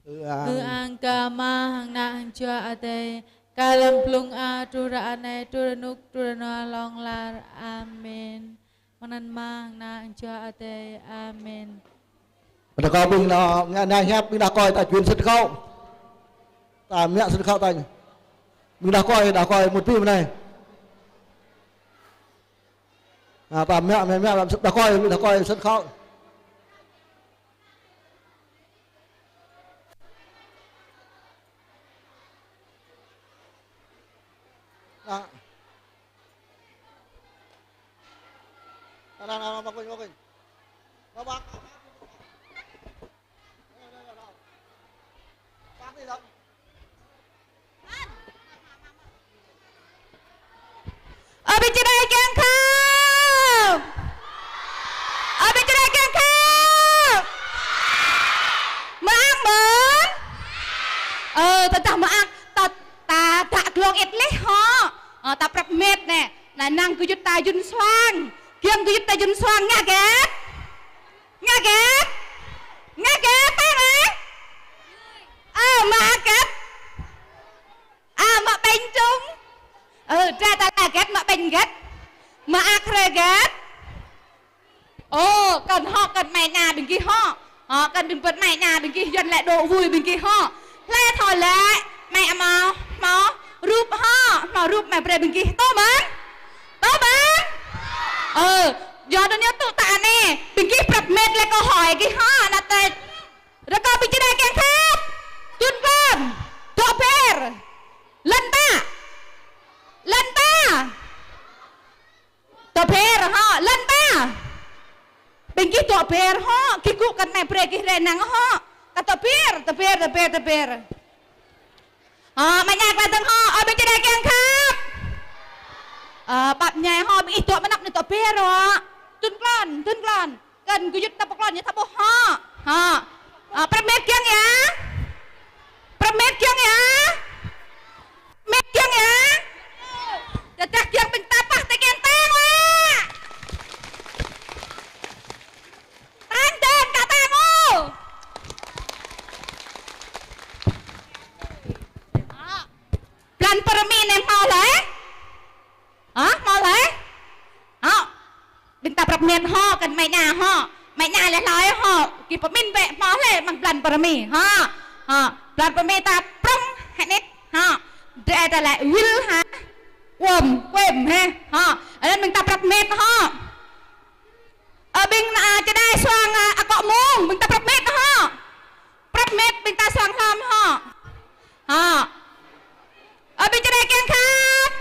ang kama hang na hang chua ate kalam plung a tura ane tura nuk tura no long lar amen manan ma hang na hang chua ate amen. Đã có bình là nghe hẹp mình đã coi tại chuyến sân khấu ta mẹ sân khấu tay mình đã coi một phim này ta mẹ đã coi mình đã coi sân khấu nào bác đi đâu ở bên trên đây keng không ở bên trên đây keng không mà ăn mớn ta chào mà ăn ta đặt luôn ít lấy họ ta prep mệt nè là năng cứ giúp ta dun xoang kiêng cứ giúp ta dun xoang nghe kép tay này mà kép mà bánh trúng ra ta là ghét mà bánh ghét mà ác rê ghét cần họ cần mày nhà bên kia họ cần đừng vật mày nhà bên kia dân lại độ vui bên kia họ lê thổi lệ mẹ mà rúp họ mà rúp mẹ về bên kia tốt bán do nó nhớ tụ tạ nè bên kia bập mệt lại câu hỏi kia họ là tệ rồi con bên kia đây kèm khác tuân con tọa phèr lần ta tọa phèr họ lần ta bên kia tọa phèr họ kia cụ cần mẹ về kia rè nắng họ cả tọa phèr mày nhạc là từng họ ở bên kia đây kèm khác bạp nhà họ bị tọa mà nắp này tọa phèr rồi tuân con cần cứ giúp ta bọc lon như ta bọc họ bạp mệt kiêng nhá mệt kiêng nhá chắc kiêng bình ta bắt tay kiêng tang quá tang tên cả tang ô plan permin em mau lấy bình ta bập miền ho cần mày nhà lại nói họ kịp permin vẽ mau lấy bằng plan permin plan permin ta prong hẹn nét để ta lại will ha quềm ha ở đây mình ta bập miền ở bên cho đây xoang cọ muông mình ta bập miền mình ta xoang thom ở bên cho đây keng khác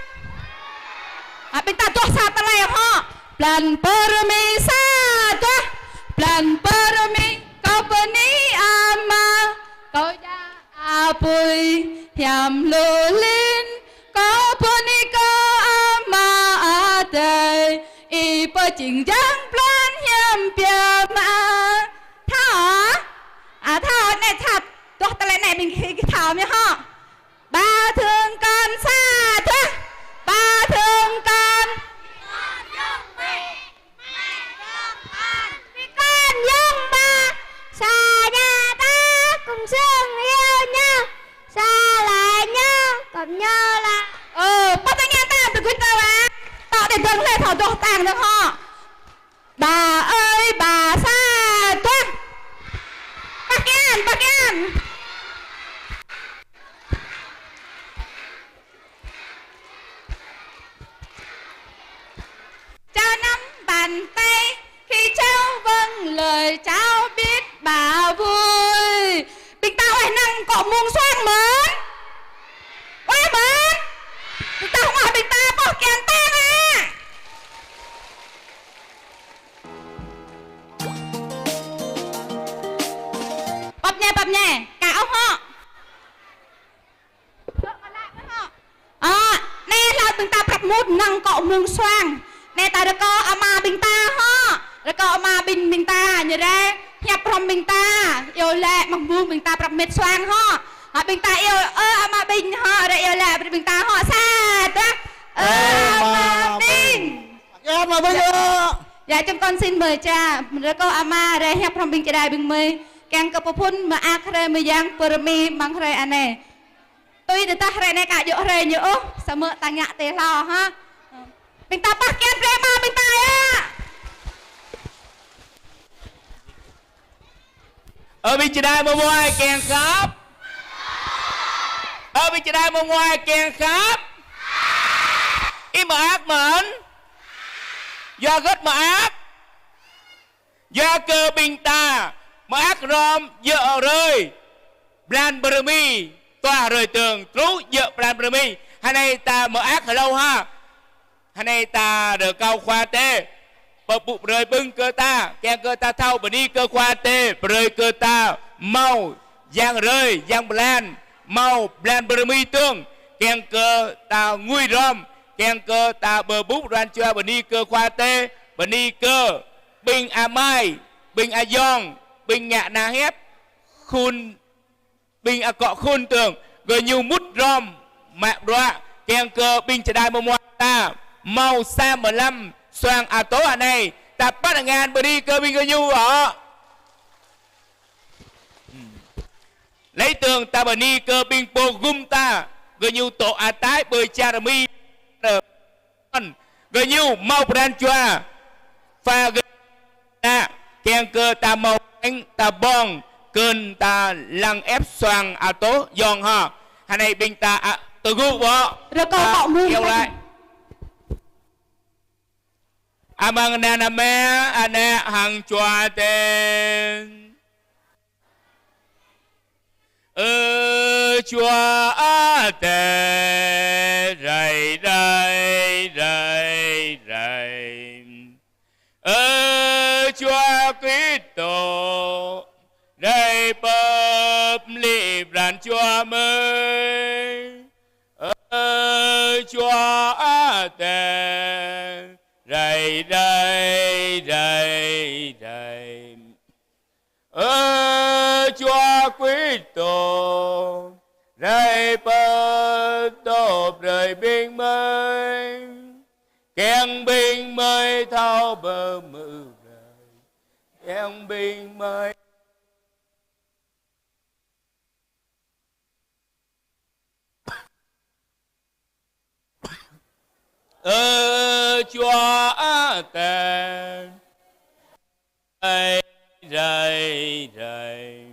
bên ta tuột sát ta lại plan permi satu plan permi kau peni ama kau ja apui hiam lulin kau peni kau ama ate ipo ching jang plan hiam pia ma thả này thật tuột ta lại này mình cái thảo nhá họ ba thương con xa thế ba thương con nhưng mà xa nhà ta cùng sương yêu nhau xa lại nhau còn nhau là bắt tay nghe ta từ quyết tao á tạo để thường lên thảo đồ tàng được họ bà ơi bà xa tuân bác em trao nắm bàn tay khi cháu vâng lời cháu biết bà vui bình tao hay năng cọ muông xoang mớn bình tao không hỏi bình ta bỏ kèn tang bập nhẹ cả ông họ nè là bình ta bập mút năng cọ muông xoang nè ta được có ama bình ta ho rồi có ama bình ta như thế nhập from bình ta yêu lệ bằng vuông bình ta bập mệt xoang ho bình ta yêu ama bình ho rồi yêu lệ bình ta ho xa đó ama bình em mà bây giờ dạ chúng con xin mời cha rồi có ama rồi nhập from bình cha đài bình mời keng kepupun ma akhre meyang permi mangre ane tôi từ ta hre này cả dỗ hre nhỡ sao mơ ta nhạ tê lo ha mình ta bắt kén rê mà mình ta á ở bên đây mua ngoài kèn khắp ở bên đây mua ngoài kèn khắp im mà ác mẫn do gất mà ác do cơ bình ta mà ác rom dợ rơi plan brmi toa rơi tường trú dợ plan brmi hai này ta mà ác ở lâu ha hai này ta được cao khoa tê bậc bụng rơi bưng cơ ta kèn cơ ta thâu bờ đi cơ khoa tê rơi cơ ta mau giang rơi giang plan mau plan brmi tương kèn cơ ta nguy rom kèn cơ ta bờ bút ran cho bờ đi cơ khoa tê bờ đi cơ bình a mai bình a yong bình nhạ na hép khun bình a cọ khun tường gờ nhiều mút rom mẹ đoạ kèn cơ bình chỉ đai mông ta mau sa 15 xoang à tố à này ta bắt ngàn bờ đi cơ bình gờ nhiều ở lấy tường ta bờ đi cơ bình po gum ta gờ nhiều tổ à tái bơi cha mi gờ nhiều mau ran cho pha gờ ta kèn cơ ta mau anh ta bong cơn ta lăng ép xoang à tố giòn ha hai này bình ta từ gu bỏ rồi câu cọ mương kêu lại amang nana me ane hang chua tên chua tê rầy rầy rầy rầy chua Kitô rầy bập lì bràn chua mới chua tê rầy rầy rầy rầy Chúa Kitô rầy bờ tốp rời bình mới kèn bình mới thao bờ mự rời kèn bình mới Chúa tề rầy rầy rầy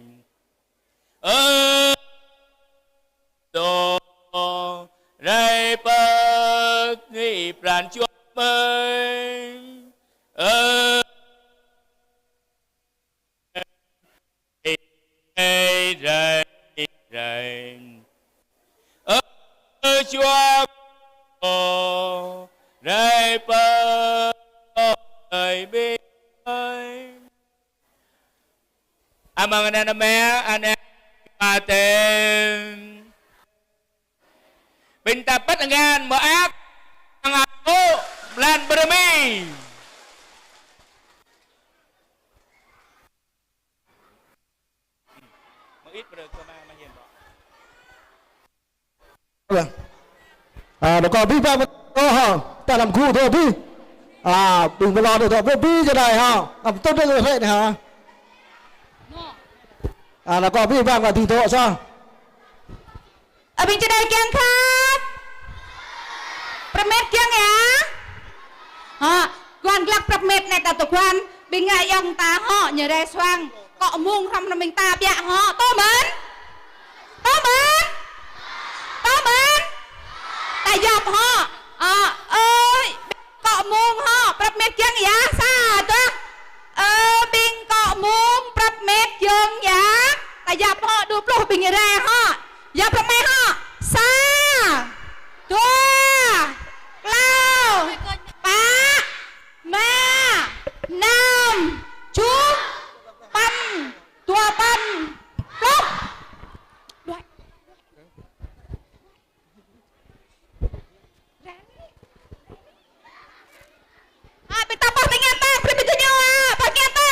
Tô rầy bờ nghị pràn Chúa mới rầy rầy rầy Chúa rầy bờ rầy bình ơi amang nana me ane tên bình ta bắt ngàn mở ác ngàn ô lan brmi nó còn vi phạm ha ta làm khu thôi đi đừng có lo được thôi vi cho này ha làm tốt được rồi này hả nó còn vi phạm và thì thọ sao ở bên trên đây kiêng khác Pramet kiêng ya quan lạc Pramet này ta tổ quan bình ngại dòng ta họ nhờ đây xoang cọ muông không là mình ta bịa họ tô mến ta dọc họ ơi cọ muông họ Pramet kiêng ya xa đó bình cọ muông Pramet kiêng ya ta dọc họ đục lô bình ra họ dọc Pramet họ xa tua lao ba ma nam chú băn tua băn lúc bên ta bóc nghe ta bên bên nhau bóc nghe ta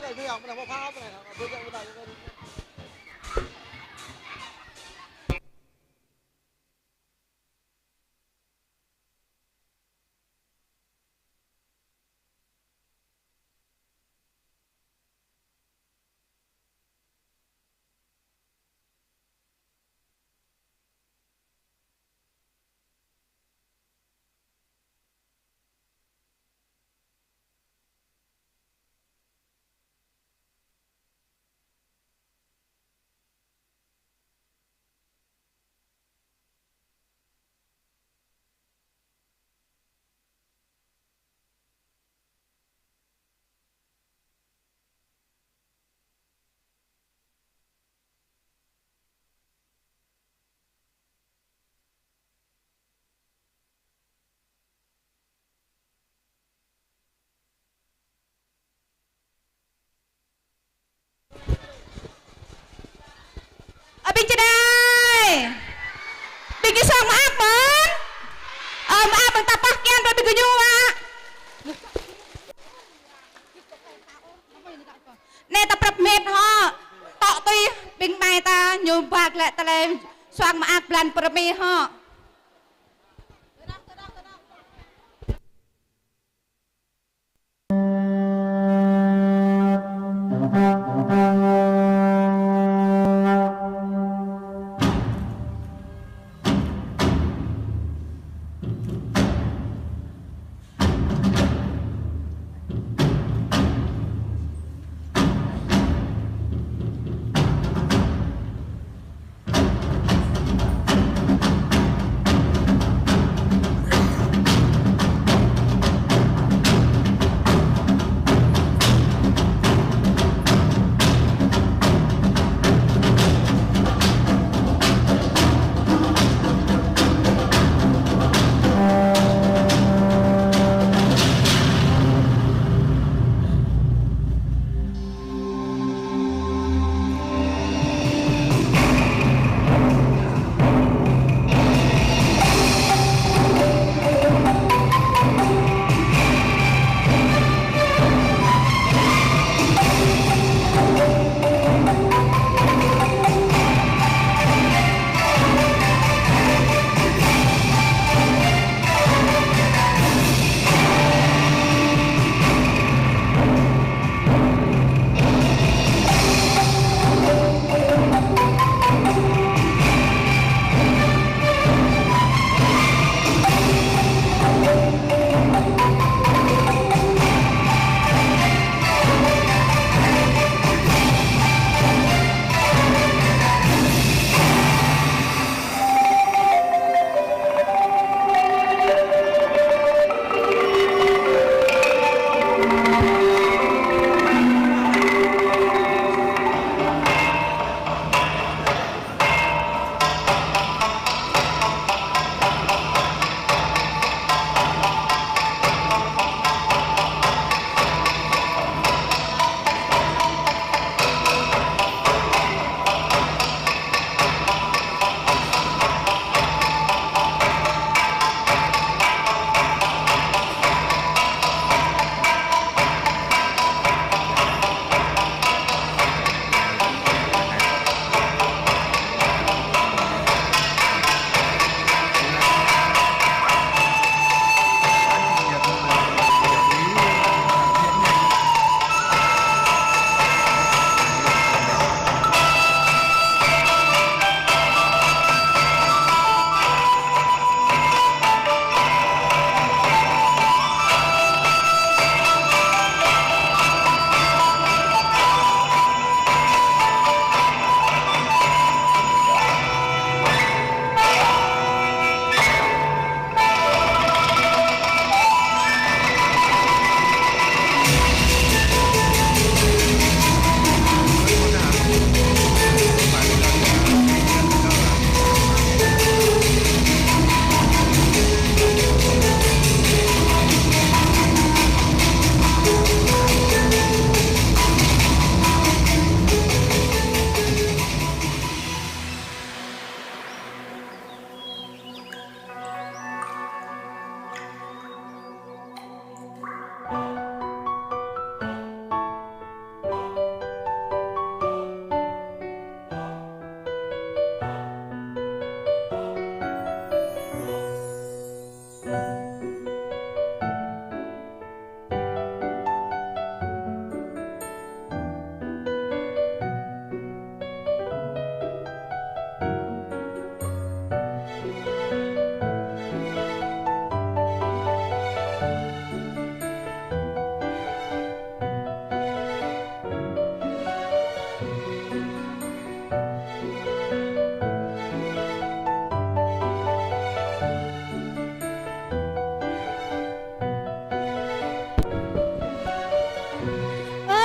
này bây giờ mình làm bao pháo này bây giờ mình làm Bình trên đây Bình cái song mà ác bớn mà ác bằng tập bác khen rồi Bình cứ nhu mà nè tập rập mệt ho tọ tuy Bình bài ta nhu bạc lại ta lên xoang mà ác lần bờ mì ho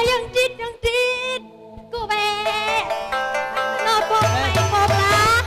Yang chít cô bé nó bông mày một lá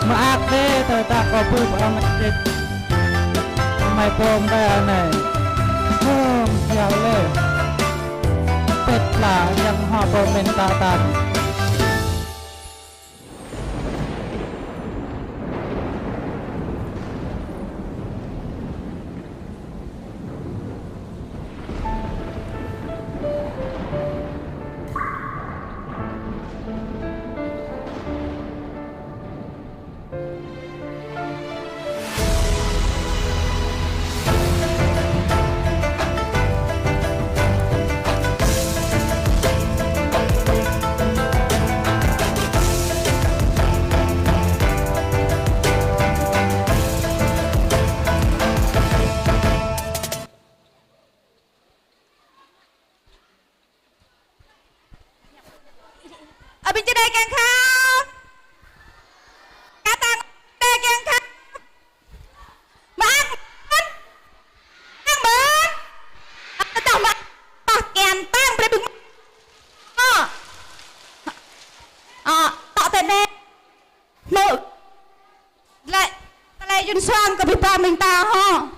maaf deh tak kopi amat mai pom dah này yang le pet lah yang ha komentar tan Abinจะได้แกงข้าวกาตังได้แกงข้าวมาตั้งเหมือนต้องมาปากแกนตั้งไปบึงต่อแต่เน่หนูlại lại dân xoanกับพี่ปาmình ta ho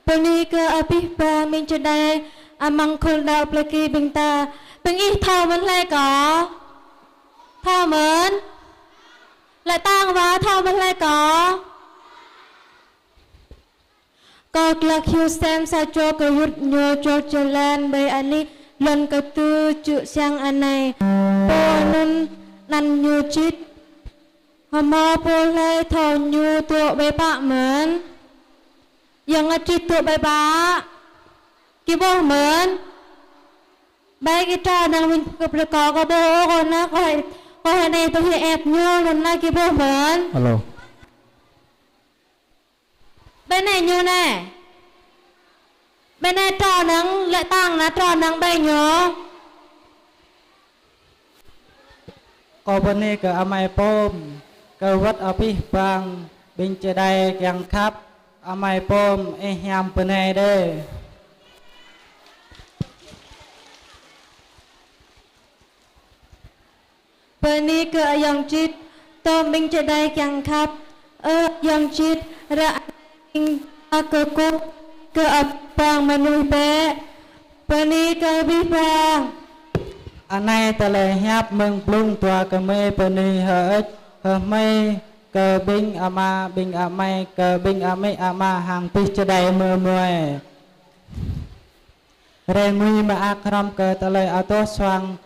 Pernikah abih ba min chadai amang khul dao plaki bingta bing ih thao vẫn lại có thao mến lại tang và thao vẫn lại có là khiêu xem sa cho cái hút nhô cho chalan bay ani lần cái tư chữ sang anh này po nun nan nhu chít hama po lại thao nhu tụ bay bạ mến yang ngacit tu bay ba, kiboh men, bay kita nang min kepreka kaboh kona kau này tôi ép nhu lần này kiboh men. hello Bên này nhu nè, bên này trò nắng lại tăng là trò nắng bay nhu. kau bani ke amai pom ke wat abih bang bin chadai yang khap amai pom yam penai deh Pernikah yang chít tom bing chadai yang khap yang chít ra ke ku ke abang manuh be Pernikah bih bang anai tele hiap meng plung tua ke me peni hech me ke bing amai ke bing ama hang pih chadai mơ muai re ngui ma akram ke tele ato swang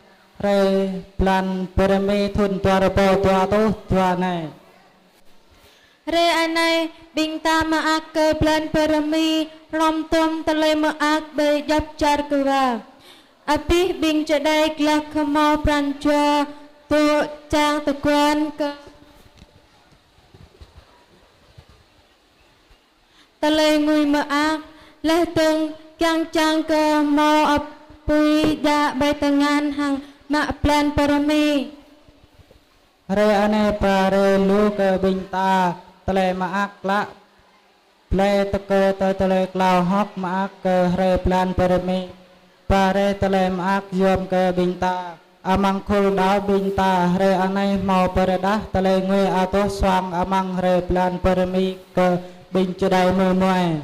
re plan permi thun tua repo tua tu tua này Re anai bing ta ma ak ke plan permi rom tom tele ma ak be jap char kura apih bing chadai klak khamau prancha tu chang tu kwan ke tele ngui ma ak leh tung kyang chang ke mau apui da bay tangan hang ma plan permi re ane pare lu ke bing ta tele ma ak la ple teke tele klau hok ma ak ke re plan permi pare tele ma ak yom ke bing ta amang khul đau bình ta re anay mau perda tale ngui ato swang amang re plan permi ke bình chedai mơ muai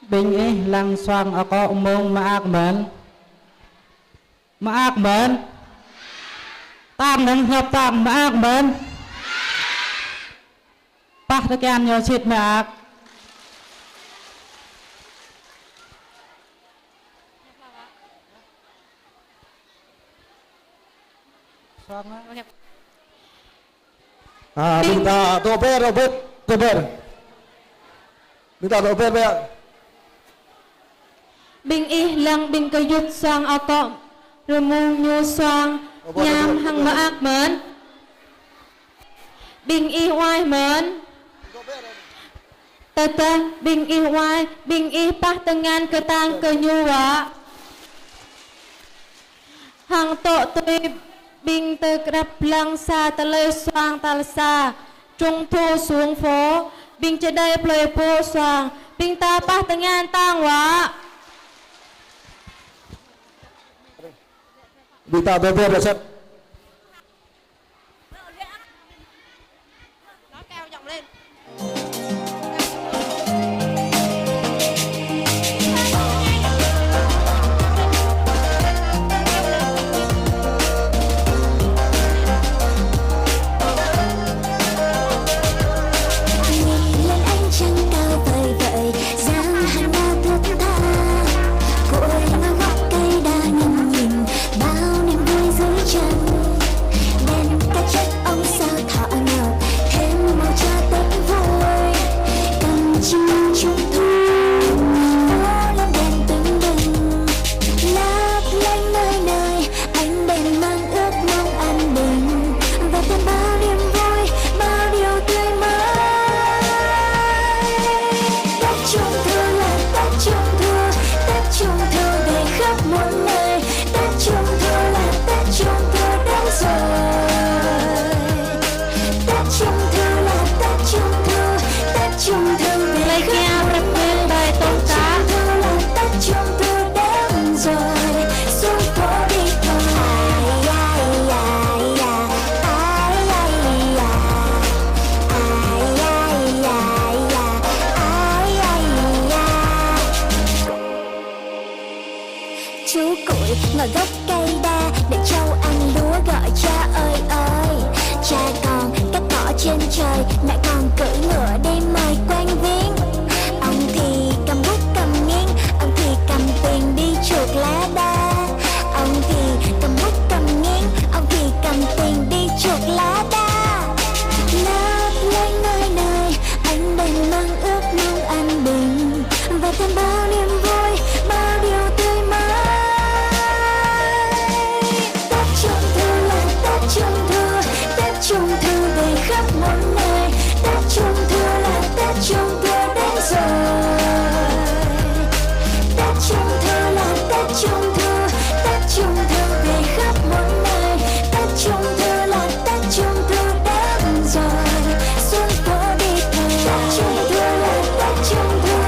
bình ấy lăng swang ako mong maak mến tam nâng hợp tam maak mến bác tất cả nhiều chít maak minta toper Robert toper minta toper be bình y lăng bình cơ yut sang ao cọm rồi mù nhu sang nham hằng mơ ác mến bình y hoài mến tơ tơ bình y hoài bình y bác tân ngàn cơ tang cơ nhu vợ hằng tổ tùy bình tơ grab lăng xa tơ lê xoang tà xa trung thu xuống phố bình chơi đây plei po xoang bình ta bác tân ngàn tang vợ minta toper be set nó cao giọng lên ngồi gốc cây đa để trâu ăn lúa gọi cha ơi ơi. Cha còn cắt cỏ trên trời, mẹ còn cưỡi ngựa đi mời quan viên. Ông thì cầm bút cầm nghiêng, ông thì cầm tiền đi chuột lá đa. Ông thì cầm bút cầm nghiêng, ông thì cầm tiền đi chuột lá đa. Lấp lánh nơi nơi, anh đành mang ước mong an bình và thêm bao niềm vui, bao điều tươi mới. Tết Trung Thu là Tết Trung Thu, Tết Trung Thu về khắp mọi nơi. Tết Trung Thu là Tết Trung Thu đến rồi. Tết Trung Thu là Tết Trung Thu, Tết Trung Thu về khắp mọi nơi. Tết Trung Thu là Tết Trung Thu đến rồi. Xuân phố đi thôi. Tết Trung Thu là Tết Trung Thu,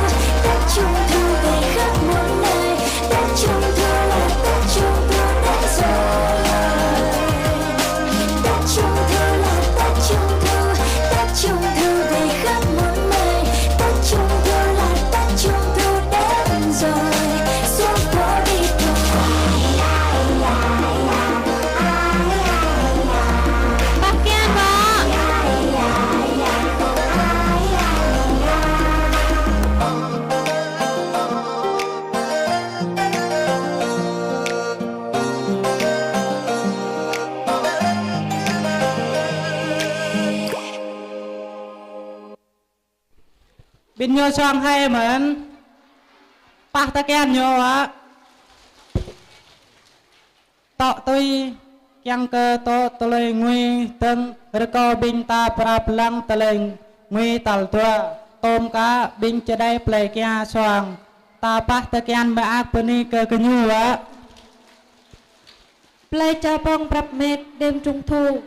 Tết Trung Thu về khắp mọi nơi. Tết Trung Thu là Tết Trung Thu đến rồi. Tết Trung Thu là Tết Trung Thu, Tết Trung Thu về khắp mọi nơi. Tết Trung Thu là Tết Trung Thu đến rồi. Xuân phố đi thôi. Bác Kiên vợ. Bin nyo choang hay mến Bác ta khen nyo á Tọ tôi Kiang cơ to tơ lê nguy tân Rơ binh ta prap lăng tơ lê nguy tal tua Tôm cá binh chê đáy plei kia choang Ta bác ta khen bà ác bơ ni cơ cơ nhu á Play cha bong prap mệt đêm trung thu.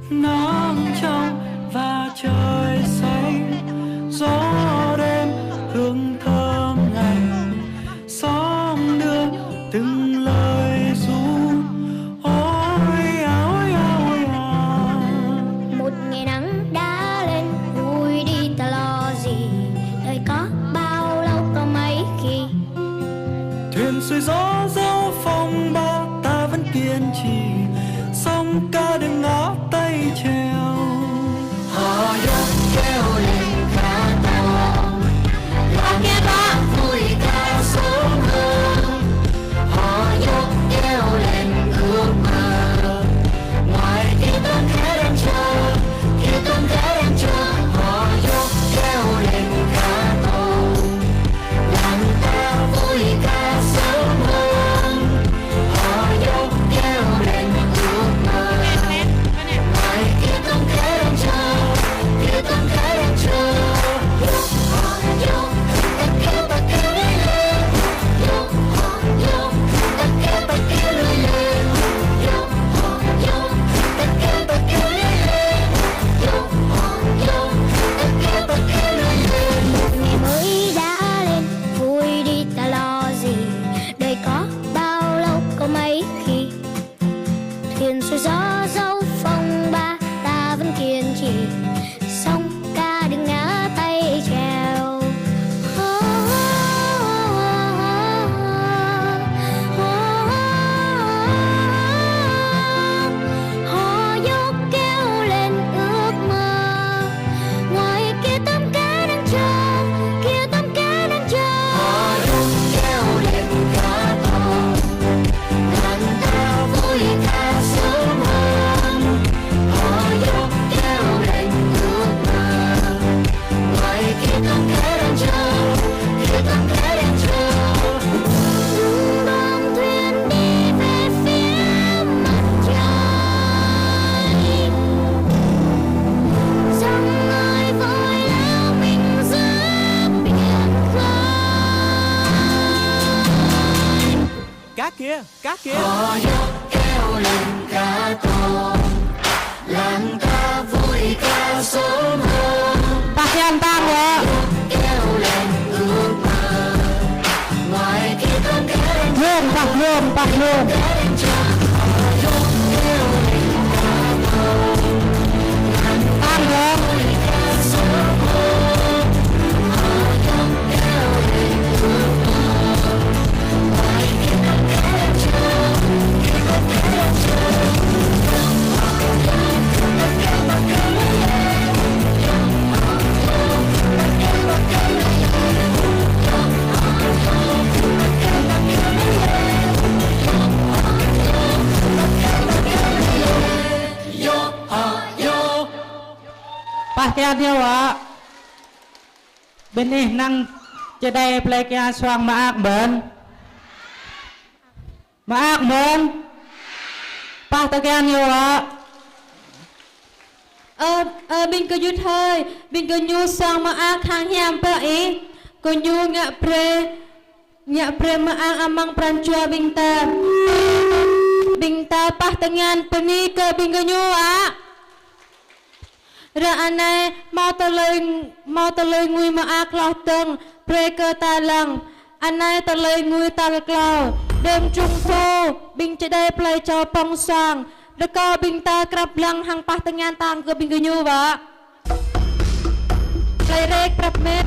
nắng trong và trời xanh, gió đêm hương thơm ngày, sóng đưa từng lời ru. Ôi à, ôi à, ôi à. Một ngày nắng đã lên, vui đi ta lo gì, đời có bao lâu có mấy khi. Thuyền xuôi gió dẫu phong ba ta vẫn kiên trì, sông ca đừng ngó tay treo. Họ dốc kêu lên ca to, là nghe bác vui ca sớm hơn. Họ dốc kêu lên ước mơ, ngoài kia tôi khẽ đang chờ, kia tôi khẽ đang chờ. Họ dốc kêu lên ca to, làm ta vui ca sớm hơn. Họ dốc kêu lên ước mơ, ngoài kia tôi khẽ đang chờ, kia tôi khẽ đang chờ. Họ dốc, ta kêu lên lên. Dốc, họ dốc, ta kêu lên lên. Dốc, họ dốc, ta kêu lên lên. Dốc, họ dốc, ta kêu lên lên. Một ngày mới đã lên, vui đi ta lo gì, đời có bao lâu có mấy khi. Thuyền xuôi gió dẫu phong ba ta vẫn kiên trì, sông ca đừng ngã tay chèo. Họ dốc kêu lên ước mơ, ngoài kia tấm cá đang chờ, kia tấm cá đang chờ. Họ dốc kêu lên ca to, làm ta vui ca sớm hơn. Họ dốc kêu lên ước mơ, ngoài kia tấm cá đang chờ, kia tấm cá đang chờ. Rung đong thuyền đi về phía mặt trời, dòng ơi vội lao mình giữa biển khơi. Cá kia, cá kia. Họ dốc kêu lên ca to, làm ta vui ca sớm hơn. Pakaian tango. Kêu lên ước mơ, ngoài kia tôi kêu lên Pakaian. đang chờ. Họ dốc kêu lên ca to, Tango. vui ca sớm hơn. Họ dốc kêu lên ước mơ, ngoài kia tôi kêu đang chờ, kia tôi kêu đang chờ. Pakaian dia wa. Benih nang jedai pelakon suang maak ben. Maak ben. Pakaian dia wa. Bình cứ như thôi, bình cứ nhu sang mà ác hàng hiểm bơ ý, cứ nhu ngạ pre mà ác amang pranchua bình ta pah tengan peni ke bình cứ nhu á. Ra anai mau ta lời ngui mà ác lo tưng, pre cơ ta lăng, anai ta lời ngui ta lao, đêm trung thu, bình chạy đây play cho pong sang. Reka binta krap lang hang pah tengan tang ke binggu nyu ba. Play rek krap met.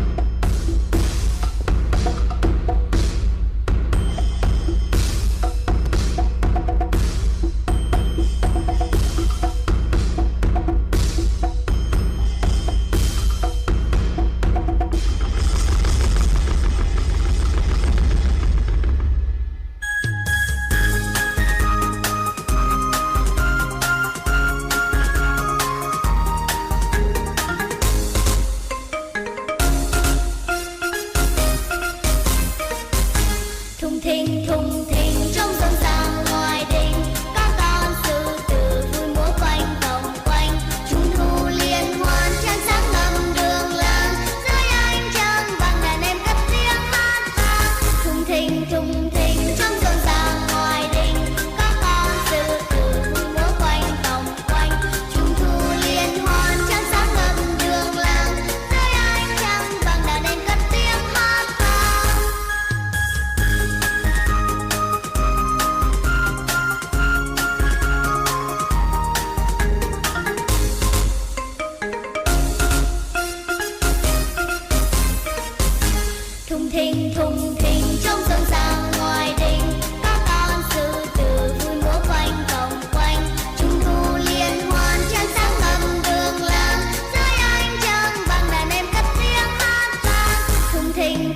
thùng thình trong rộn ràng ngoài đình, các con sư tử vui múa quanh vòng quanh, trung thu liên hoan trăng sáng ngầm đường làng, dưới ánh trăng vàng đàn em cất tiếng hát vang. Thùng thình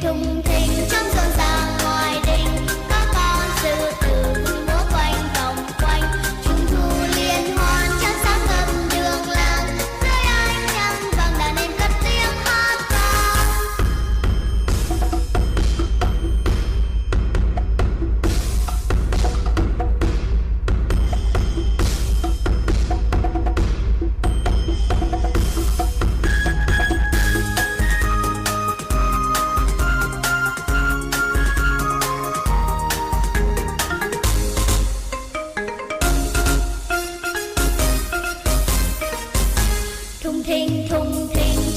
trong rộn ràng ngoài đình, các con sư tử vui múa quanh vòng quanh, trung thu liên hoan trăng sáng ngầm đường làng, dưới ánh trăng vàng đàn em cất tiếng hát vang. Thùng thình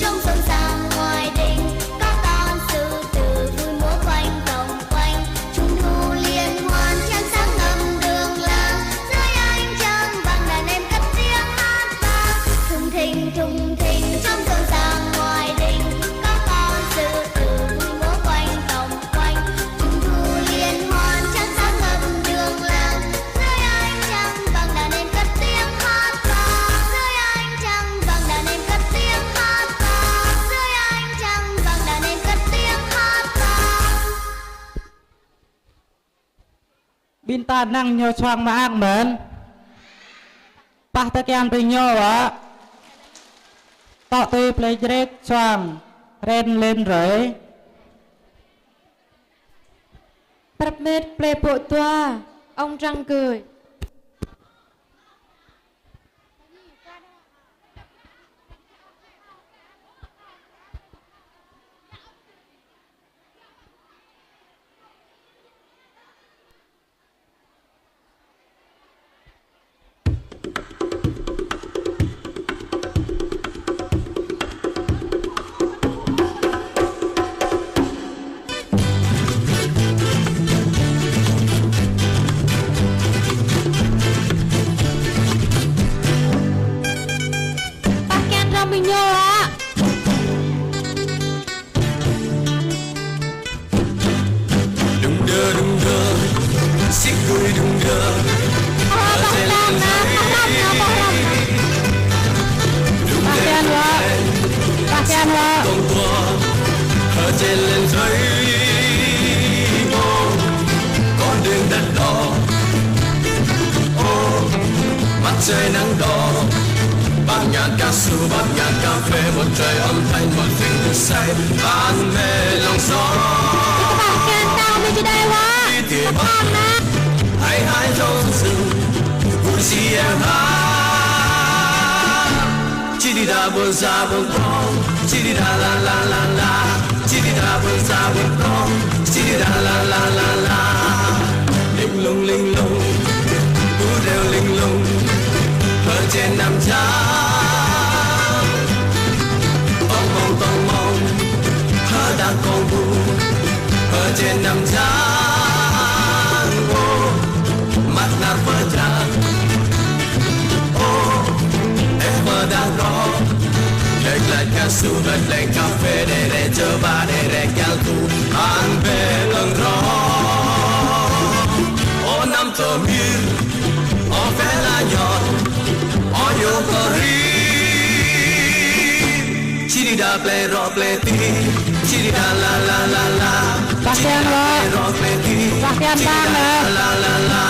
trong rộn ràng ngoài đình, các con sư tử vui múa quanh vòng quanh, trung thu liên hoan trăng sáng ngầm đường làng, dưới ánh trăng vàng đàn em cất tiếng hát vang. Thùng thình trong rộn ràng ngoài đình, các con sư tử vui múa quanh vòng quanh, trung thu liên hoan trăng sáng ngầm đường làng, dưới ánh trăng vàng đàn em cất tiếng hát vang, dưới ánh trăng vàng đàn em cất tiếng hát vang, dưới ánh trăng vàng đàn em cất tiếng hát vang. Bin ta năng nhô choang mà ác mến. Bác ta kèm tôi nhô ạ. Tọ tôi play rết choang. Ren lên rồi. Bật mệt play bộ toa. Ông răng cười. Bác kèn ra mình nhô ạ. đung đưa xích đuôi đung đưa Bác kèn ra, Bác kèn ra. Bác kèn ra. con tua ở trên lên dưới con đường đất đỏ mặt trời nắng đỏ, bát nhạc ca su bát nhạc cà phê, một trời âm thanh một tình say ban mê lòng gió. Bác kèn tao mình chỉ đây quá. Đi tìm hãy hái trong rừng vui gì em hát, chỉ đi đã buồn ra buồn không, chỉ đi đã la la la la, chỉ đi đã buồn ra buồn không, chỉ đi đã la la la la. Linh lung cú đều linh lung ở trên nằm trắng, tông mong thơ đang còn buồn ở trên nằm trắng, mắt nát vỡ tràn, em mơ đang đó. Đếch lại ca su đếch lên cà phê để chờ ba để kéo tu ăn về lần gió. Ô năm thơ miên, ô phé lá nhọt, ô yêu cờ ri. Chỉ đi đà play ro play ti, chỉ đi đà la la la la. Bác kèn ra. Bác kèn vang nè. La la la.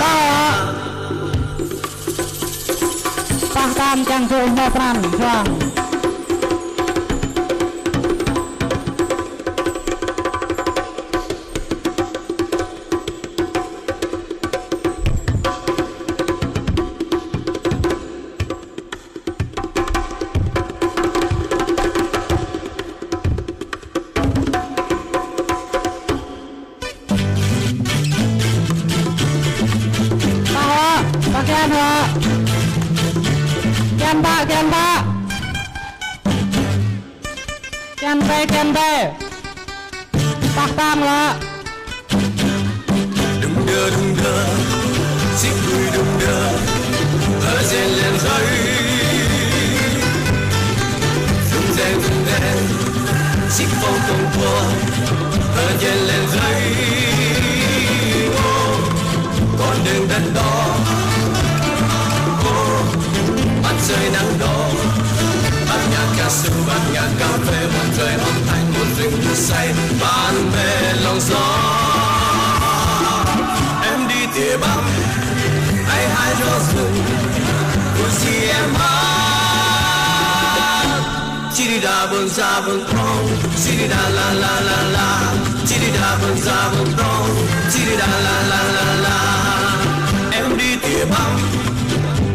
Tao. Bác tam chẳng rơi nhô pran choang. Bác kèn ra. Kèn ba. Kèn bê. Bác tam ra. Đung đưa xích đuôi đung đưa ở trên lên dưới, rung reng xích phong công tua ở trên lên dưới con đường đất đỏ mặt trời nắng đỏ bát nhạc ca sư bát nhạc cà phê một trời âm thanh một rừng nước say ban về lòng gió em đi tỉa bắp hay hai gió rừng vui gì em hát chỉ đi đà vườn ra vườn phong chỉ đi đà la la la la chỉ đi đà vườn ra vườn phong chỉ đi đà la la la la em đi tỉa bắp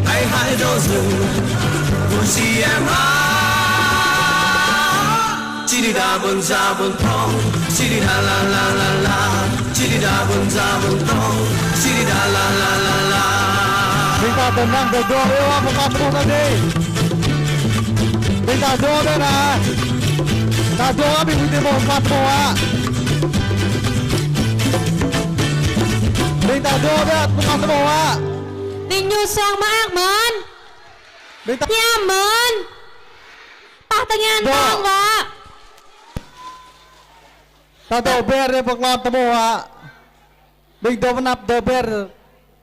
hay hai gió rừng vui gì em hát chỉ đi đà vườn ra vườn phong chỉ đi đà la la la la chỉ đi đà vườn ra vườn phong chỉ đi đà la la la la Minta tenang berdoa dewa mengaku tadi. Minta doa dena. Ta doa binti mo fatwa. Minta doa bet mengaku wa. Bình nhu sang mà ác mến Minta Nha mến Bác ta ngan Doa. bang wa ta do ber de peklon temo wa. Bing do penap do ber.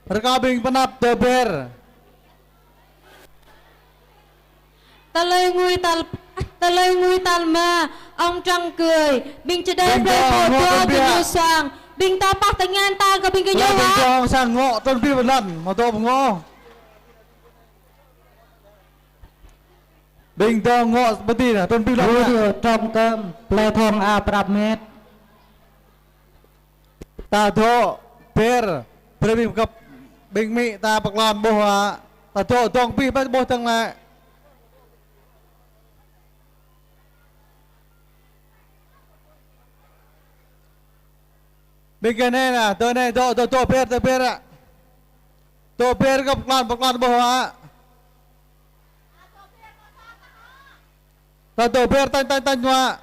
Reka bing penap do ber. Ta lời ngui tal mà ông trăng cười Bình cho đây Bình bê doa, bộ ngộ doa tân Bình bia. nhu sang Bình ta bác ta ngan ta gặp bình cái La nhu bing wa dong sang ngọ ton pi lần mà to ngọ. Bing dong ngọ beti na ton pi រួ lần. ចចំកើមផ្លែធំអា5មេត្រ Ta do ber prebi kap bing mi ta peklon boh wa. Ta do tong pi ba boh tang la. Bing cái này nè, tôi này do ber ạ. Do ber kap peklon boh wa. Ta do ber tan wa.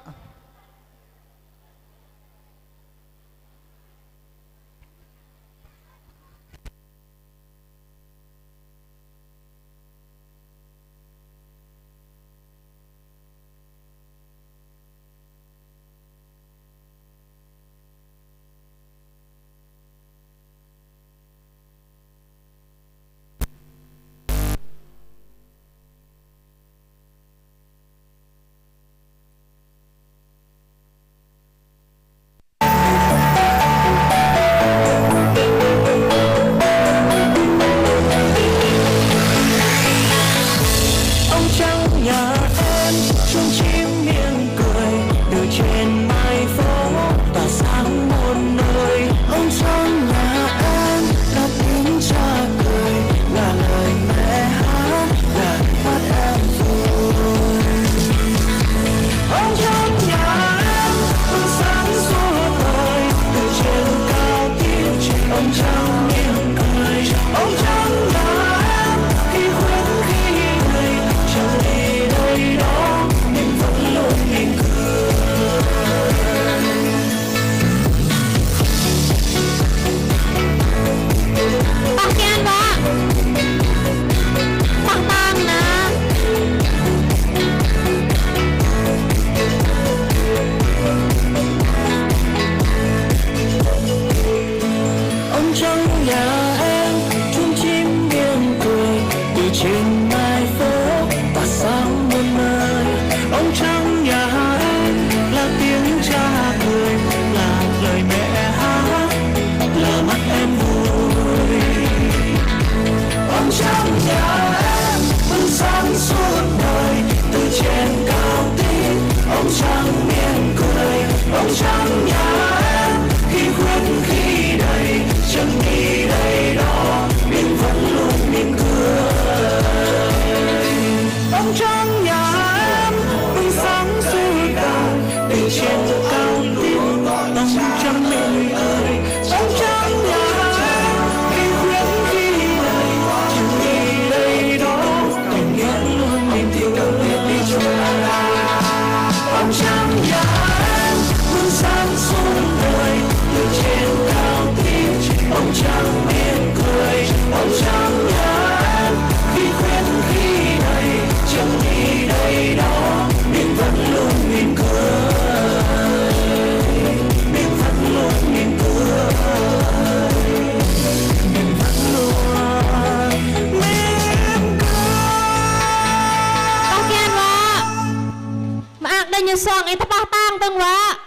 ạ.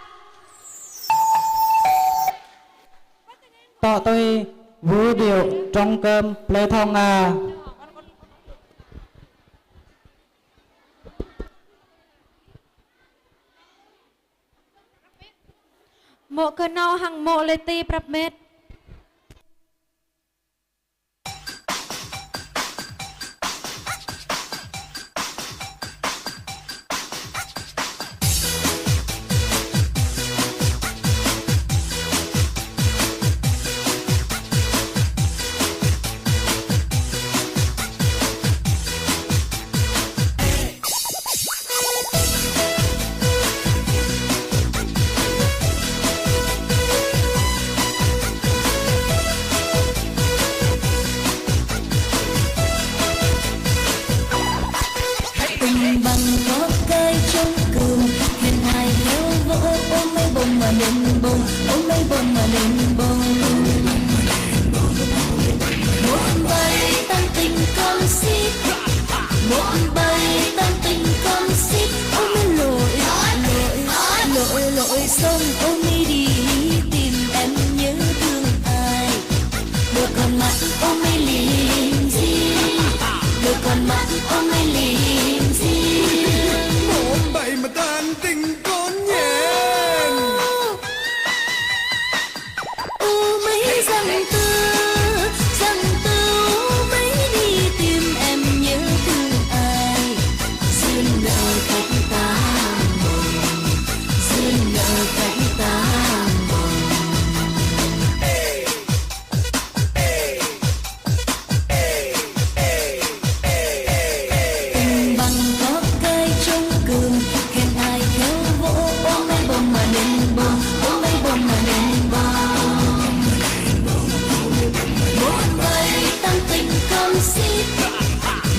Tọ tôi vũ điệu trong cơm lê thông à. Mộ cơ nâu hằng mộ lê ti prap mết. Tình bằng có cây trong cườm hẹn hài héo vỡ ôm mấy bông mà nên bông ôm mấy bông mà nên bông một bay tan tình con xít một bay tan tình con xít ôm mấy lội sông ôm đi đi tìm em nhớ thương ai đôi con mắt ôm mấy liềm gì đôi con mắt ôm mấy liềm gì Một bậy mà tan tình con nhẹ. mấy răng tư mấy đi tìm em nhớ thương ai duyên nợ cách ta mong duyên nợ cách ta mong tình bằng có cây trong cườm hẹn ai khéo vỗ ôm mấy bông mà nên bông ôm mấy bông mà nên bông một bay tăng tình con xít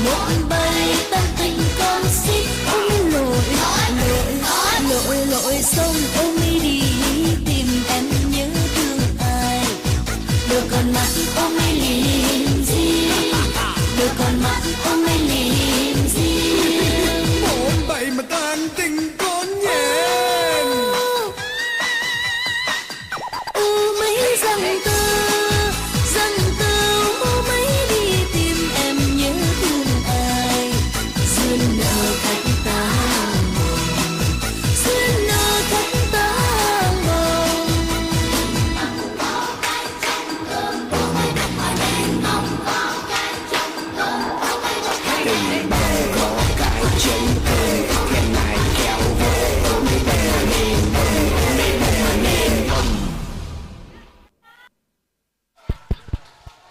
một bay tăng tình con xít ôm lội sông ôm đi tìm em nhớ thương ai đôi con mắt ôm mấy liềm gì đôi con mắt ôm mấy liềm gì Một bậy mà tan tình con nhẹ. mấy răng tư mấy đi tìm em nhớ thương ai duyên nợ cách ta mong duyên nợ cách ta mong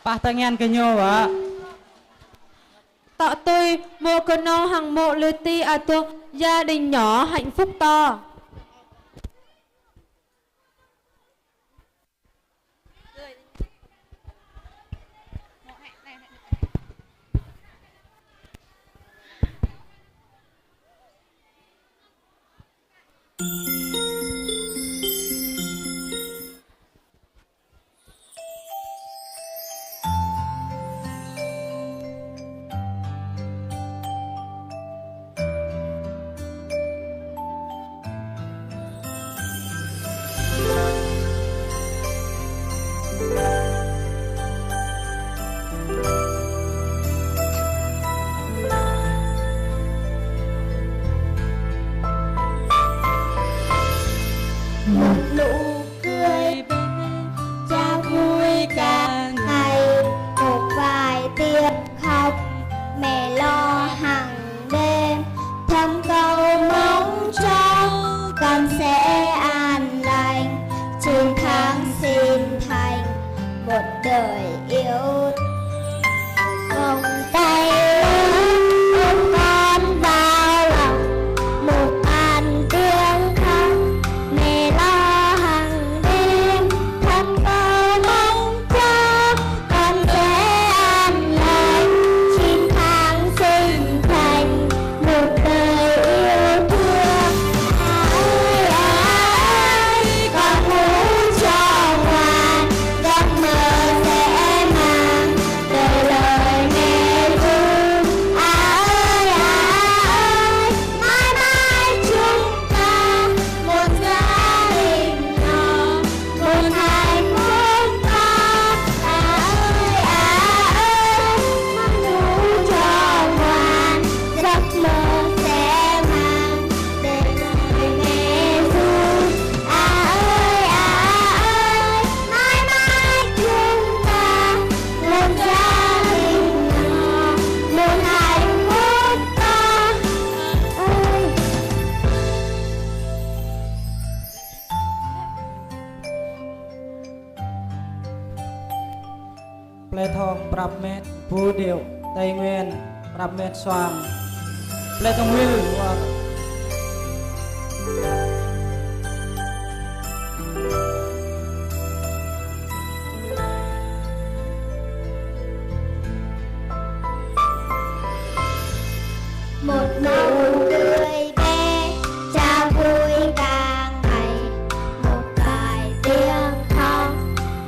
Bà ta nghe cái nhô ạ. Tọ tôi mộ cơ nâu hằng mộ lê ti à thuộc gia đình nhỏ hạnh phúc to. เปลทองปรับเม็ดผู้เดียวไตเวียนปรับเม็ดสว่างเปลทองวิลว่า một nụ cười bé cha vui càng ngày một vài tiếng khóc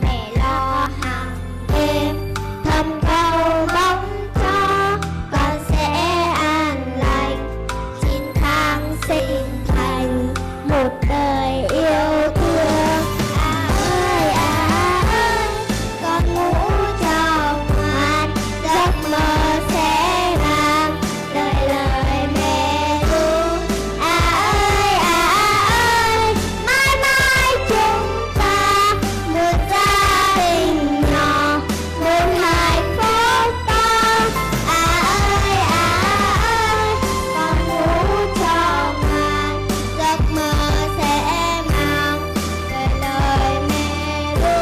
mẹ lo hàng đêm thầm cầu mong cho con sẽ an lành 9 tháng sinh thành một đời yêu thương ơi con ngủ cho ngoan giấc mơ sẽ mang đời lời mẹ ru ơi mãi mãi chúng ta một gia đình nhỏ một hạnh phúc to ơi con ngủ cho ngoan giấc mơ sẽ mang đời lời mẹ ru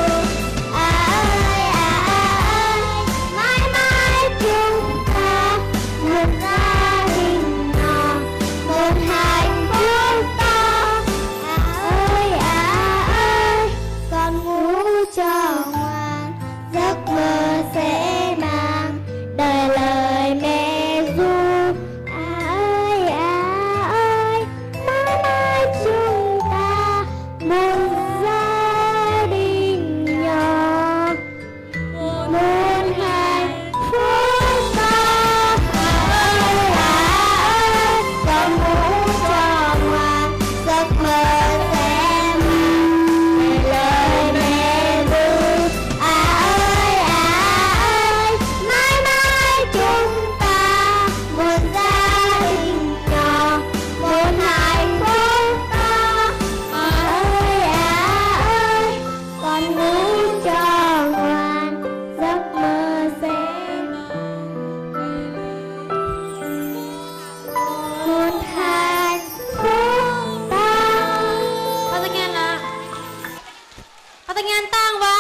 mãi mãi chúng ta một gia đình nhỏ một hạnh phúc to con ngủ cho ngoan giấc mơ sẽ mang đời lời mẹ ru mãi mãi chúng ta một gia đình nhỏ một hạnh phúc to con ngủ cho ngoan giấc mơ sẽ mang lời mẹ ru mãi mãi chúng ta một gia đình nhỏ một hạnh phúc to con ngủ cho ngoan giấc mơ sẽ một hạnh phúc to Patingin na. Patingin tang ba.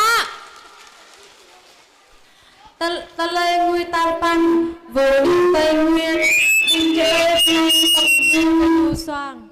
Talay ngui talpan với tây nguyên in chế tổng viên nhu xoang.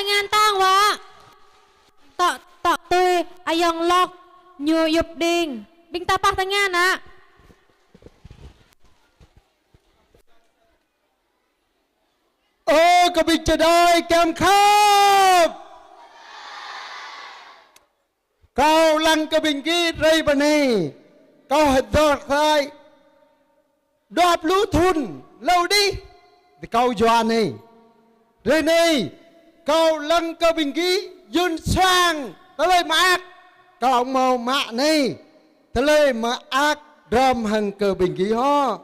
tangan tang wa tak tui ayong lok nyu yup ding bing tapah tangan nak có bị chờ đợi kèm khắp cao lăng cái bình kia rây bà này cao hết giọt khai đọp lũ thun lâu đi thì cao doan này rồi này cao lăng cái bình kia dùn xoang tới lời mà ác cao màu mạ này tới lời mà ác râm hằng cờ bình kia ho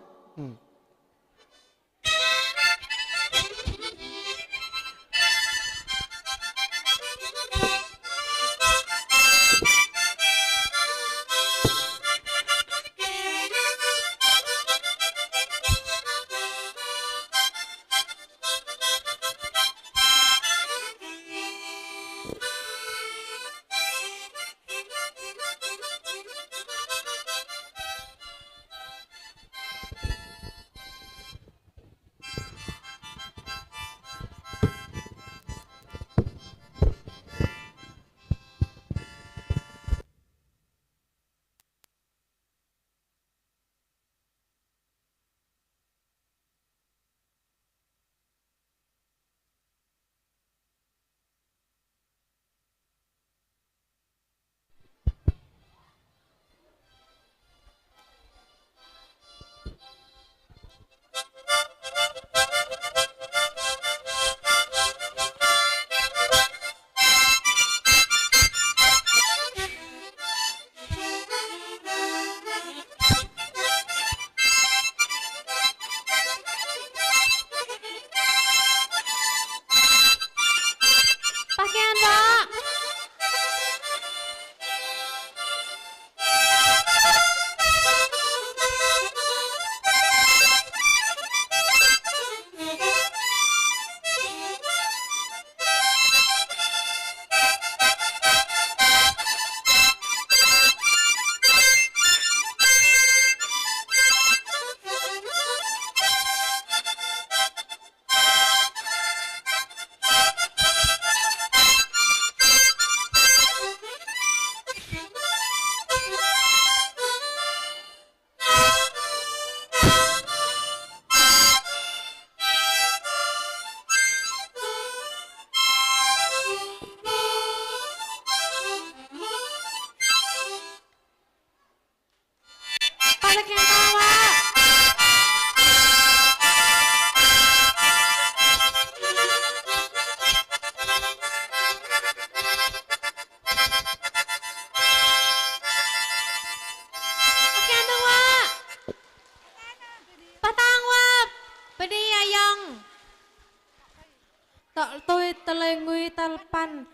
tôi tele ngui talpan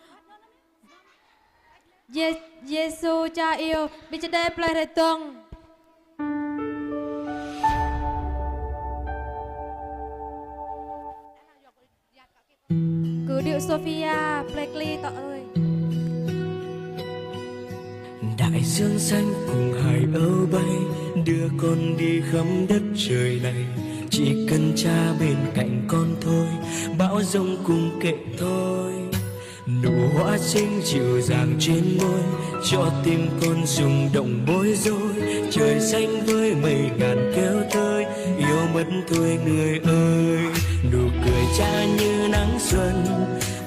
Giêsu cha yêu bị chết đẹp lại để tung cứ điệu Sophia Blakely tọ ơi đại dương xanh cùng hải âu bay đưa con đi khắp đất trời này chỉ cần cha bên cạnh con thôi bão giông cùng kệ thôi nụ hoa xinh dịu dàng trên môi cho tim con rung động bối rối trời xanh với mây ngàn kêu tơi yêu mất thôi người ơi nụ cười cha như nắng xuân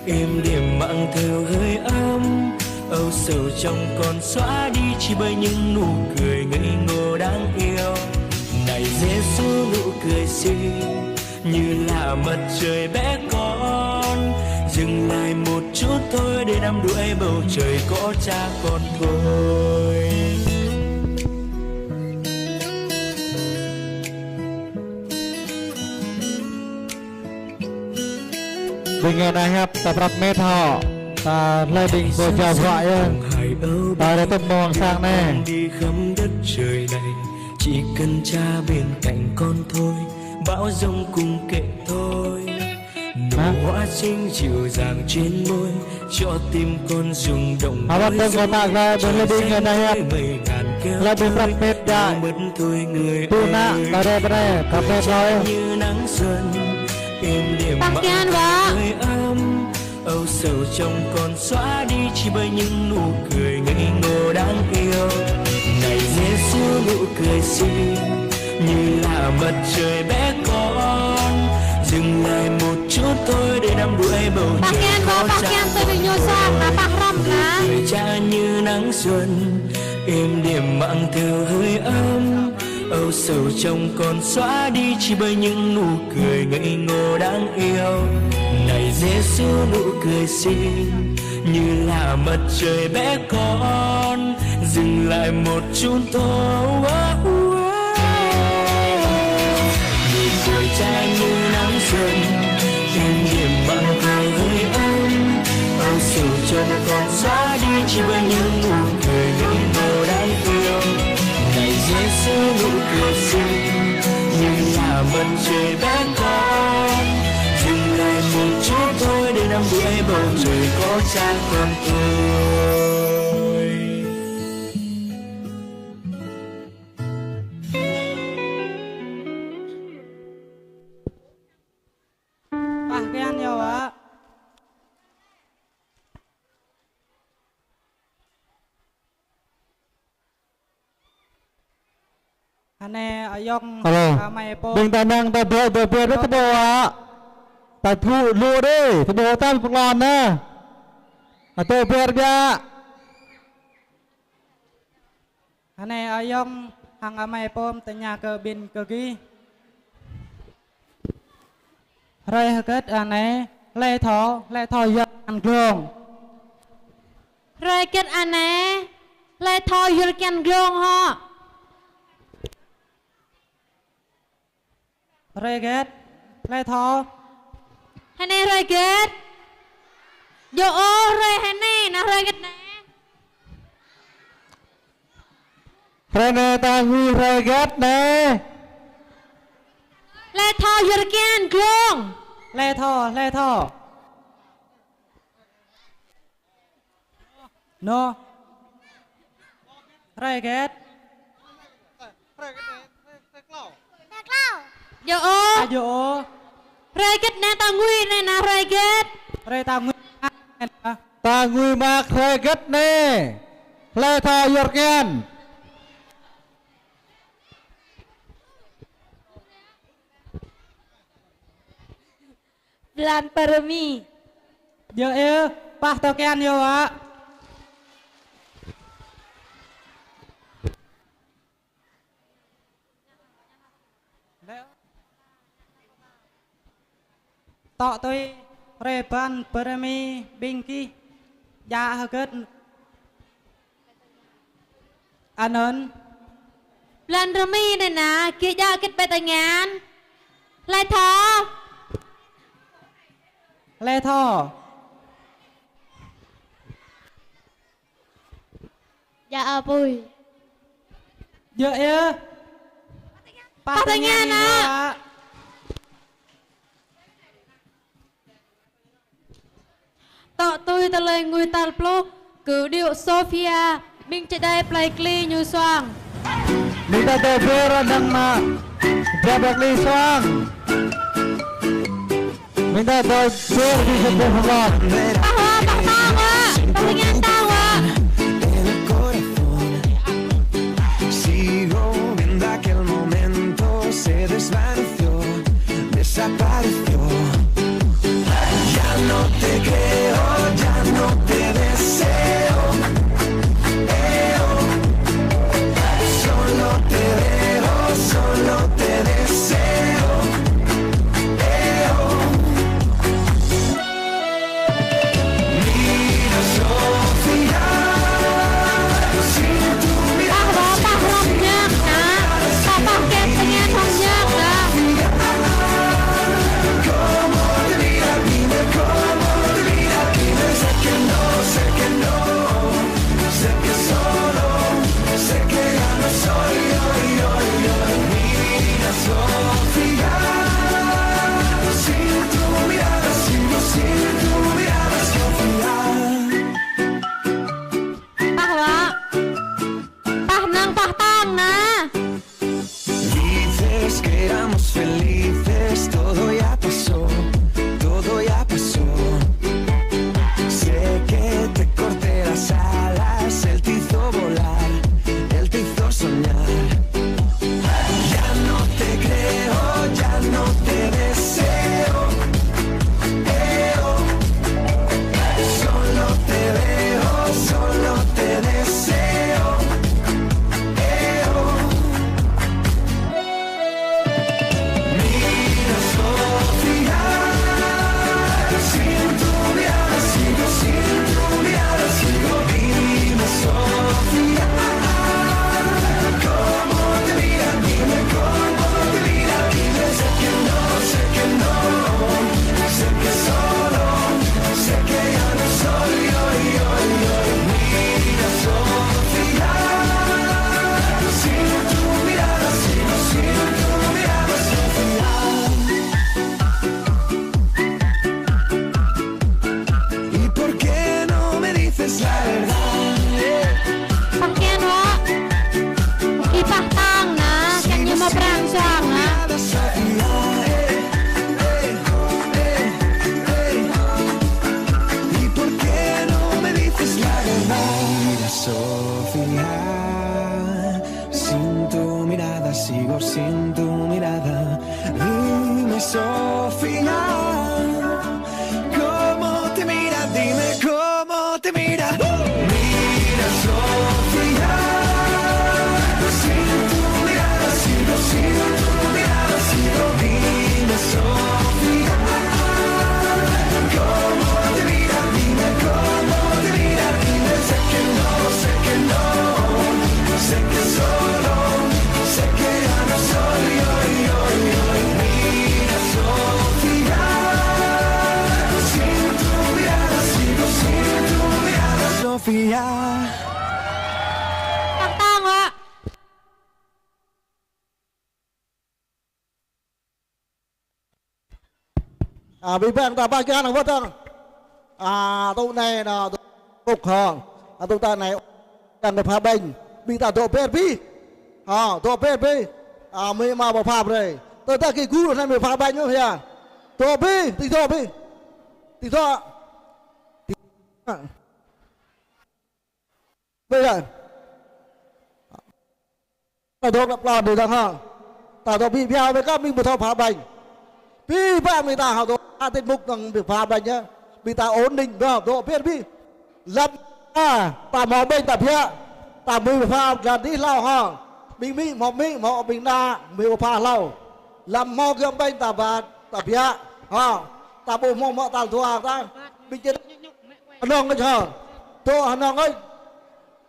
êm đềm mang theo hơi ấm âu sầu trong con xóa đi chỉ bởi những nụ cười ngây ngô đáng yêu này Giêsu nụ cười xinh như là mặt trời bé con dừng lại một chút thôi để đắm đuổi bầu trời có cha con thôi. Dengan ayat tabrak metho ta lên đình cô chờ gọi ta để tâm mong sang nè đi khắp đất trời này chỉ cần cha bên cạnh con thôi bão giông cùng kệ thôi nụ hoa xinh dịu dàng trên môi cho tim con rung động bối rối trời xanh với mây ngàn kêu thôi mất thôi người ơi như nắng xuân êm đềm mang hơi ấm âu sầu trong còn xóa đi chỉ bởi những nụ cười ngây ngô đáng yêu. Này Giêsu nụ cười xinh như là mặt trời bé con, dừng lại một chút thôi để đắm đuổi bầu trời khó chạm. Cười cha như nắng xuân êm đềm mang theo hơi ấm, âu sầu trong còn xóa đi chỉ bởi những nụ cười ngây ngô đáng yêu. Này Giêsu nụ cười xinh như là mặt trời bé con, dừng lại một chút thôi. Nụ cười cha như nắng xuân êm đềm mang theo hơi ấm, âu sầu trong còn xóa đi chỉ bởi những nụ cười ngây ngô đáng yêu. Này Giêsu nụ cười xinh như là mặt trời bé con, dừng lại một chút thôi để đắm đuổi bầu trời có cha con tôi. Pakaian ya Pak. Ane ayong mày po. Bình ta năng ta bia rất bồ ạ. Ta thu lùa đi, ta bồ ta phục lòn nè. Ta bia ra. Ane ayong hang mày po tanya ke bin ke gi. Rai kết ane lê thọ giật ăn gương. Rai kết ane lê thọ giật ăn gương ho. Rai kết lê thọ. Hane rai kết. Yo o rai hane na rai kết nè. Rai nè ta ngui rai kết nè. Lê thọ giật ăn gương. Lê thọ. No. Rai kết. Yo o. Ayo. Rai kết nè ta ngui nè na rai kết. Rai ta ngui. Ta ngui mak rai kết nè. Lê thọ giật ăn. Bulan Permi. Yo pah tokean yo Pak. Tọ tôi Reban Permi Bingki Ya Haget Anon. Bulan Permi nè na kia ya kết bê ngàn. Lê thọ. Lê thọ. Dạ bùi. Yo Patangan á. Tọ tôi ta lời người ta plo cứ điệu Sophia binh chạy đây play cli như xoang. Mình ta tờ bia ra đằng mà. Bia bạc ly xoang. Mình ta tờ bia đi sân bia không lọt. Bác tao ạ. Patangan tao ạ. Sigo viendo aquel momento, se desvaneció, desapareció. Ya no te creo, ya no te deseo. Solo te veo, solo te deseo. Sofía. Sin tu mirada, sigo sin tu mirada. Dime, Sofía, ¿cómo te mira? Dime cómo te mira. Mira, Sofía, sin tu mirada, sigo sin tu mirada, sigo. Dime, Sofía, ¿cómo te mira? Dime cómo te mira. Dime, sé que no, sé que no, sé que solo, sé que ya no soy yo. Mira, Sofía, sin tu mirada, sigo sin tu mirada, Sofía. Tăng Tăng ạ. Bị bạn ta ba cái nào vất không? Tụ này là cục hòn. Tụ ta này đang được phá bình. Bị ta tổ phết bi. Tổ phết bi. Mới mà bảo phá rồi. Tôi ta cái cú này mới phá bình nữa kìa. Tổ bi, tí tổ bi. Tí tổ. Bây giờ. Ta tổ lập lòn để rằng hả? Ta tổ bị theo với các mình một thao phá bình. Vì bạn người ta học tổ tên mục rằng việc phá bình nhá. Vì ta ổn định với học tổ phết bi. Lâm ta mò bên tập hiện. Ta mới phá gần đi lao hả? Bình mỹ mọ bình đa mới phá lao. Làm mò gương bên ta và tập hiện. Ta bộ mọ ta thua ta. Bình chết. Nông cái chờ. Tổ nông ấy.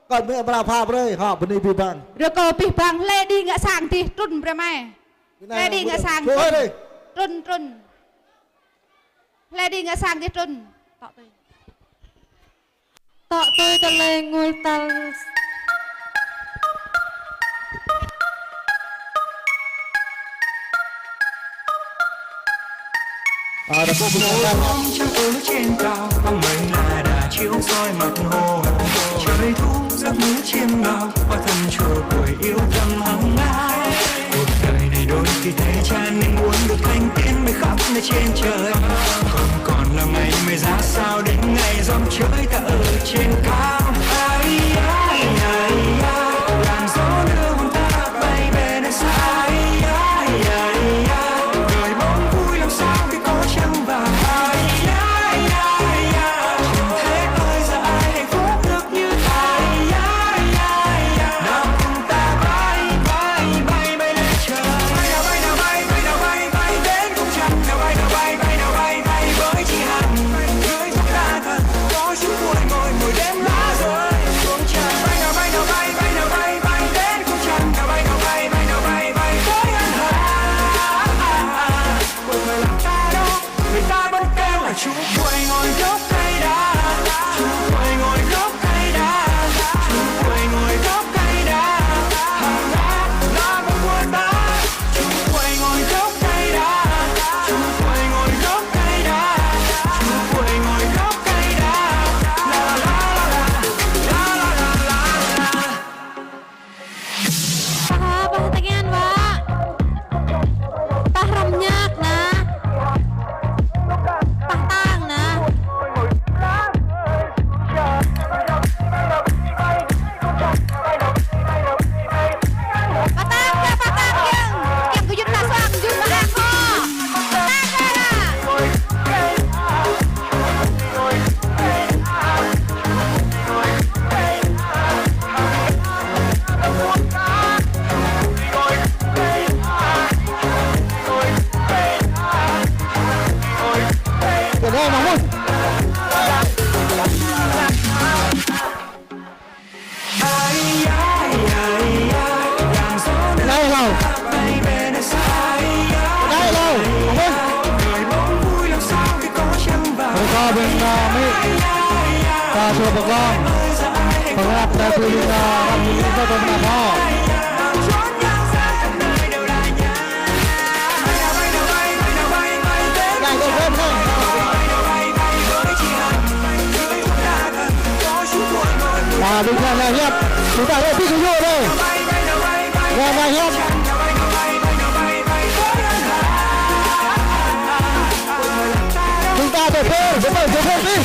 Còn mẹ bà phá rồi. Bên đây vì bạn. Rồi cô bị bằng lê đi ngã sang thì trùn ra mày. Lê đi ngã sang. Trùn. Lê đi ngã sang thì trùn. Tọ tôi ta lên ngồi ta. Mùa hôm trăng ở trên cao, bóng mây là đã chiếu soi mặt hồ. Trời thu giấc mơ chiêm bao, hoa thân chùa tuổi yêu thầm hằng ngày. Cuộc đời này đôi khi thấy chán nên muốn được thanh tiến mới khắp nơi trên trời. Không còn là ngày mới ra sao đến ngày giông trời ta ở trên cao. Ai ai ai ai, làn gió đưa hồn ta bay về nơi xa. Ai ai ai ai, đời bóng vui làm sao khi có trăng vàng. Ai ai ai ai, chẳng thế ơi giờ ai hạnh phúc được như ai. Ai ai ai, nào cùng ta bay bay bay bay lên trời. Bay nào bay nào bay, bay nào bay bay đến cùng trăng. Nào bay nào bay bay nào bay bay với chị Hằng. Với chúng ta thật có chút buồn ngồi ngồi đêm lá rơi xuống trăng. Bay nào bay nào bay bay nào bay bay đến cùng trăng. Nào bay nào bay bay nào bay bay với anh Hằng. Cuộc đời làm ta đâu, người ta vẫn kêu là chú quầy ngồi gốc cây đa. Chú quầy ngồi gốc cây đa. Chú quầy ngồi gốc cây đa. Hàng đá là một buồn ta. Chú quầy ngồi gốc cây đa. Chú quầy ngồi gốc cây đa. Chú quầy ngồi gốc cây đa. La la la la la la la la la. Bah tengen wa. Bah ramnyak na. Bah tang na. Patang ya patang yang kujun tasang jun makan ho. Patang ya. Để đây mà muốn. Ai ai ai ai, làn gió đưa Đây nào. ta bay về nơi xa. Ai ai Đây nào. Mà muốn. đời bóng vui làm sao khi có trăng vàng. Rồi có bên Mỹ. Ta chùa Bậc Long. Phần hạt ta chùa bên Long Mỹ cho con nạp ho. Đây tôi thêm thôi. Bình thường là hiệp. Chúng ta đã thích cái vô đây. Và hiệp. Chúng ta phải phê, với bảy phê đi.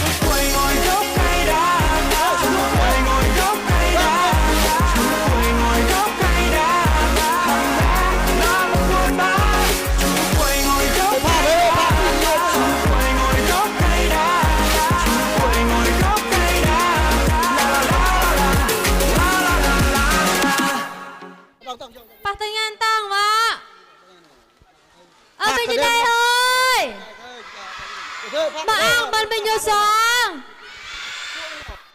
mà ăn bên bên vô song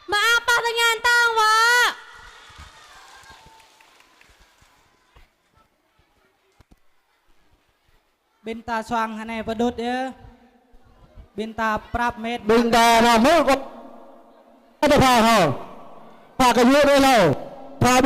mà ăn ba thằng ngàn tao vợ bên ta xoang này và đốt nhé bên ta prap mét bình đà nào mới có được phà hả phà cái nhựa đây nào phà